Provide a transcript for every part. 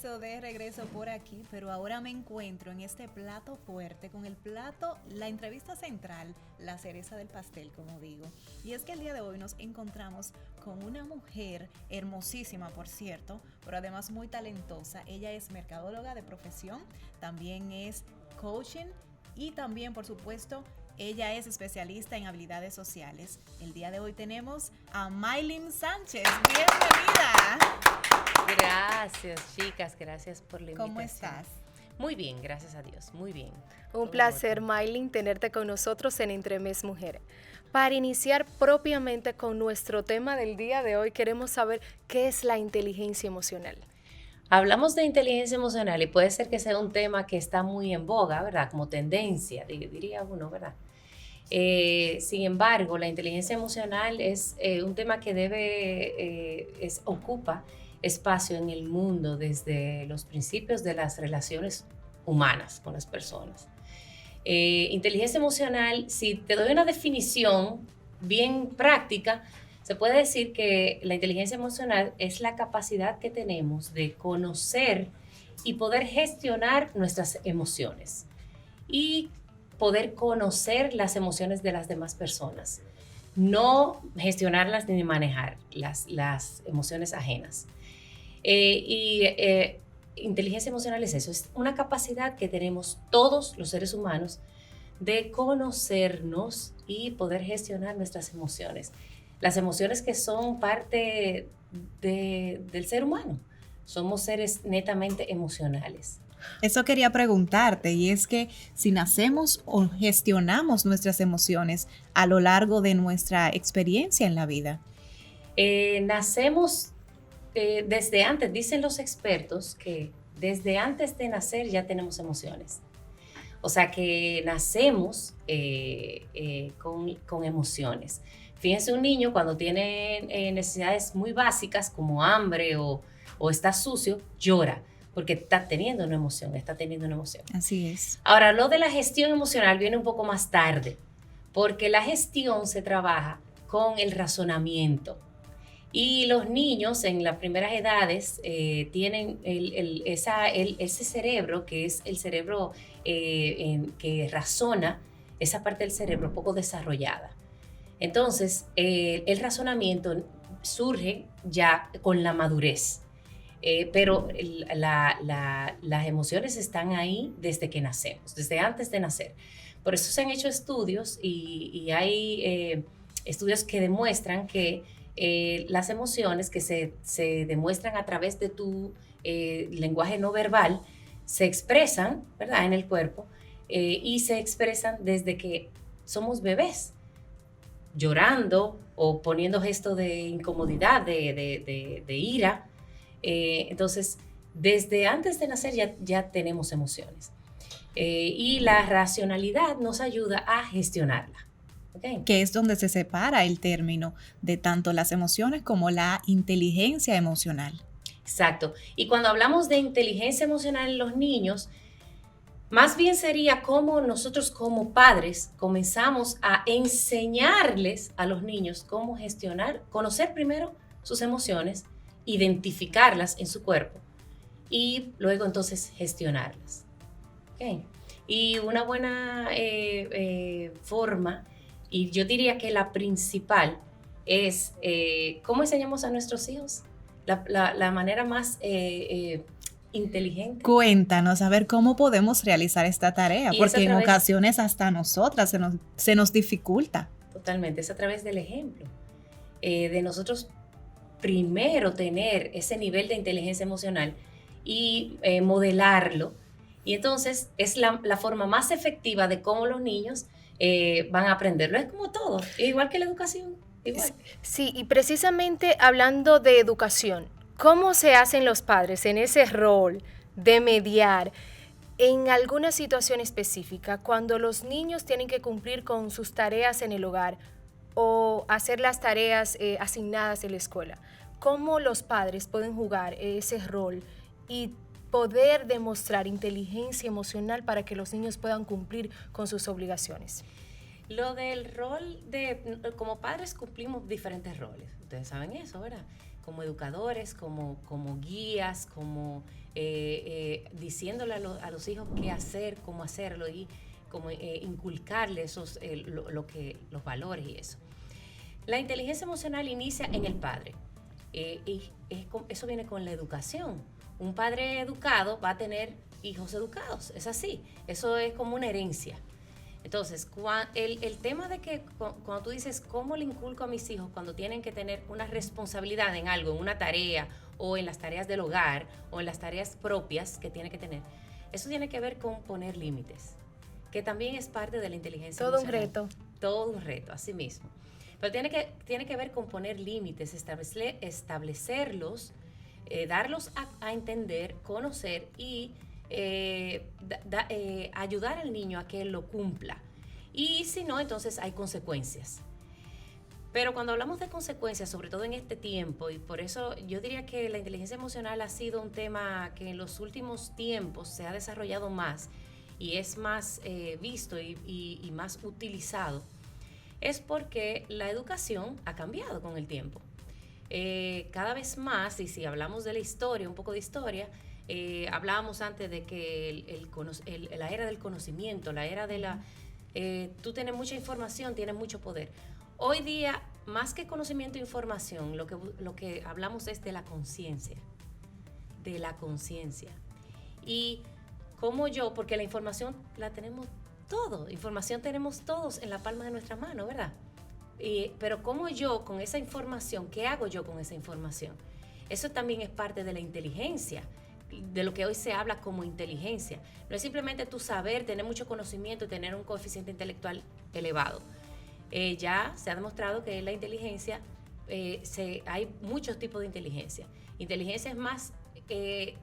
de regreso por aquí, pero ahora me encuentro en este plato fuerte, con el plato, la entrevista central, la cereza del pastel, como digo. Y es que el día de hoy nos encontramos con una mujer hermosísima, por cierto, pero además muy talentosa. Ella es mercadóloga de profesión, también es coaching y también, por supuesto, ella es especialista en habilidades sociales. El día de hoy tenemos a Maylin Sánchez. ¡Bienvenida! Gracias, chicas, gracias por la invitación. ¿Cómo estás? Muy bien, gracias a Dios, muy bien. Un placer, Maylin, tenerte con nosotros en Entremés Mujer. Para iniciar propiamente con nuestro tema del día de hoy, queremos saber qué es la inteligencia emocional. Hablamos de inteligencia emocional y puede ser que sea un tema que está muy en boga, ¿verdad? Como tendencia, diría uno, ¿verdad? Sin embargo, la inteligencia emocional es un tema que ocupa espacio en el mundo desde los principios de las relaciones humanas con las personas. Inteligencia emocional, si te doy una definición bien práctica, se puede decir que la inteligencia emocional es la capacidad que tenemos de conocer y poder gestionar nuestras emociones y poder conocer las emociones de las demás personas, no gestionarlas ni manejar las emociones ajenas. Inteligencia emocional es eso, es una capacidad que tenemos todos los seres humanos de conocernos y poder gestionar nuestras emociones. Las emociones que son parte del ser humano. Somos seres netamente emocionales. Eso quería preguntarte, y es que si nacemos o gestionamos nuestras emociones a lo largo de nuestra experiencia en la vida. Nacemos desde antes, dicen los expertos que desde antes de nacer ya tenemos emociones. O sea que nacemos con emociones. Fíjense, un niño cuando tiene necesidades muy básicas como hambre o está sucio, llora porque está teniendo una emoción, Así es. Ahora, lo de la gestión emocional viene un poco más tarde, porque la gestión se trabaja con el razonamiento. Y los niños en las primeras edades tienen ese cerebro, que es el cerebro que razona, esa parte del cerebro poco desarrollada. Entonces, el razonamiento surge ya con la madurez, pero las emociones están ahí desde que nacemos, desde antes de nacer. Por eso se han hecho estudios y hay estudios que demuestran que las emociones que se demuestran a través de tu lenguaje no verbal se expresan, ¿verdad?, en el cuerpo y se expresan desde que somos bebés, llorando o poniendo gestos de incomodidad, de ira. Entonces, desde antes de nacer ya tenemos emociones. Y la racionalidad nos ayuda a gestionarla. Okay. Que es donde se separa el término de tanto las emociones como la inteligencia emocional. Exacto. Y cuando hablamos de inteligencia emocional en los niños, más bien sería cómo nosotros como padres comenzamos a enseñarles a los niños cómo gestionar, conocer primero sus emociones, identificarlas en su cuerpo y luego entonces gestionarlas. Okay. Y una buena forma, y yo diría que la principal, es cómo enseñamos a nuestros hijos. La manera más inteligente. Cuéntanos, a ver cómo podemos realizar esta tarea, porque en ocasiones hasta a nosotras se nos dificulta. Totalmente, es a través del ejemplo. De nosotros primero tener ese nivel de inteligencia emocional y modelarlo. Y entonces es la forma más efectiva de cómo los niños van a aprenderlo. Es como todo, igual que la educación. Igual. Sí, y precisamente hablando de educación, ¿cómo se hacen los padres en ese rol de mediar en alguna situación específica cuando los niños tienen que cumplir con sus tareas en el hogar o hacer las tareas asignadas en la escuela? ¿Cómo los padres pueden jugar ese rol y poder demostrar inteligencia emocional para que los niños puedan cumplir con sus obligaciones? Lo del rol como padres cumplimos diferentes roles. Ustedes saben eso, ¿verdad? Como educadores, como guías, como diciéndole a los hijos qué hacer, cómo hacerlo y como inculcarles los valores y eso. La inteligencia emocional inicia en el padre. Eso viene con la educación. Un padre educado va a tener hijos educados, es así. Eso es como una herencia. Entonces, el tema de que cuando tú dices cómo le inculco a mis hijos cuando tienen que tener una responsabilidad en algo, en una tarea o en las tareas del hogar o en las tareas propias que tienen que tener, eso tiene que ver con poner límites, que también es parte de la inteligencia Todo emocional. un reto. Todo un reto, así mismo. Pero tiene que ver con poner límites, establecerlos, darlos a entender, conocer y ayudar al niño a que él lo cumpla. Y si no, entonces hay consecuencias. Pero cuando hablamos de consecuencias, sobre todo en este tiempo, y por eso yo diría que la inteligencia emocional ha sido un tema que en los últimos tiempos se ha desarrollado más y es más visto y más utilizado, es porque la educación ha cambiado con el tiempo. Cada vez más, y si hablamos de la historia, un poco de historia, hablábamos antes de que la era del conocimiento, la era de tú tienes mucha información, tienes mucho poder. Hoy día, más que conocimiento e información, lo que hablamos es de la conciencia. De la conciencia. Y como porque la información la tenemos información tenemos todos en la palma de nuestra mano, ¿verdad? Pero como yo con esa información, ¿qué hago yo con esa información? Eso también es parte de la inteligencia, de lo que hoy se habla como inteligencia. No es simplemente tu saber, tener mucho conocimiento y tener un coeficiente intelectual elevado. Ya se ha demostrado que en la inteligencia hay muchos tipos de inteligencia. Inteligencia es más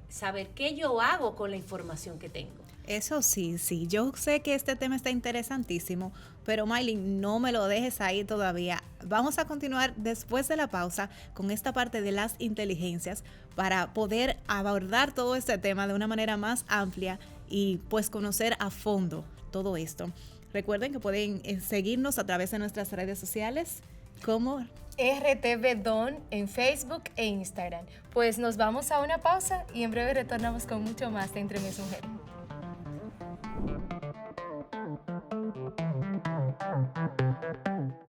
saber qué yo hago con la información que tengo. Eso sí, yo sé que este tema está interesantísimo, pero Maylin, no me lo dejes ahí todavía. Vamos a continuar después de la pausa con esta parte de las inteligencias para poder abordar todo este tema de una manera más amplia y pues conocer a fondo todo esto. Recuerden que pueden seguirnos a través de nuestras redes sociales como RTV Don en Facebook e Instagram. Pues nos vamos a una pausa y en breve retornamos con mucho más de Entre Mis Mujeres.